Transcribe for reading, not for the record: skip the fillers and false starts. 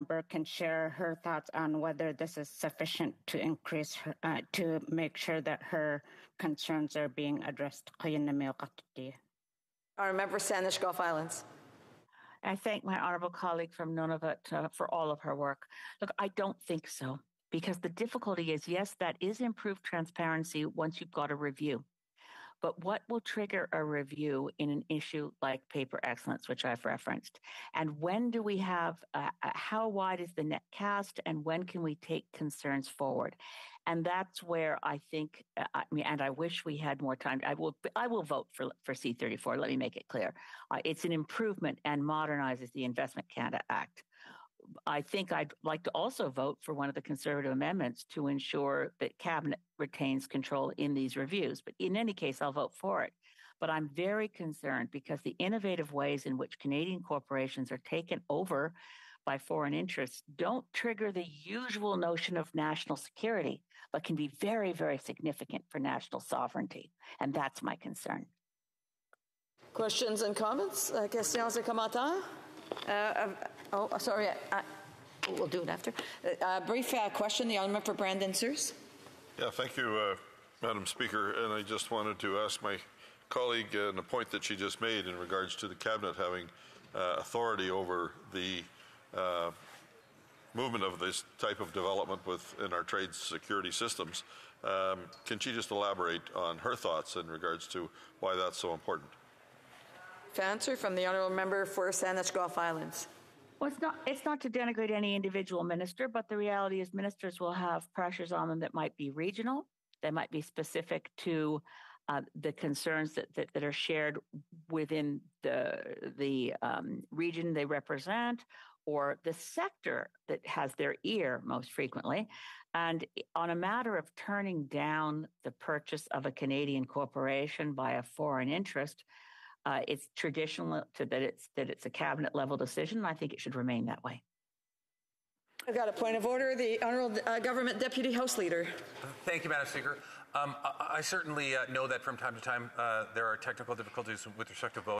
member can share her thoughts on whether this is sufficient to increase her, to make sure that her concerns are being addressed. Our member, Saanich Gulf Islands. I thank my honorable colleague from Nunavut for all of her work. Look, I don't think so, because the difficulty is, yes, that is improved transparency once you've got a review. But what will trigger a review in an issue like paper excellence, which I've referenced? And when do we have, how wide is the net cast, and when can we take concerns forward? And that's where I think, and I wish we had more time. I will vote for C-34. Let me make it clear. It's an improvement and modernizes the Investment Canada Act. I think I'd like to also vote for one of the Conservative amendments to ensure that Cabinet retains control in these reviews. But in any case, I'll vote for it. But I'm very concerned because the innovative ways in which Canadian corporations are taken over by foreign interests don't trigger the usual notion of national security, but can be very, very significant for national sovereignty. And that's my concern. Questions and comments? Questions et commentaires? Sorry. We'll do it after. A brief question. The honourable for Brandon Sears. Yeah, thank you, Madam Speaker. And I just wanted to ask my colleague a point that she just made in regards to the Cabinet having authority over the movement of this type of development within our trade security systems. Can she just elaborate on her thoughts in regards to why that's so important? Answer from the honourable member for Saanich Gulf Islands. Well, it's not to denigrate any individual minister, but the reality is ministers will have pressures on them that might be regional, that might be specific to the concerns that are shared within the region they represent, or the sector that has their ear most frequently. And on a matter of turning down the purchase of a Canadian corporation by a foreign interest, it's traditional that it's a cabinet level decision, and I think it should remain that way. I've got a point of order. The Honourable Government Deputy House Leader. Thank you, Madam Speaker. I certainly know that from time to time there are technical difficulties with respect to voting.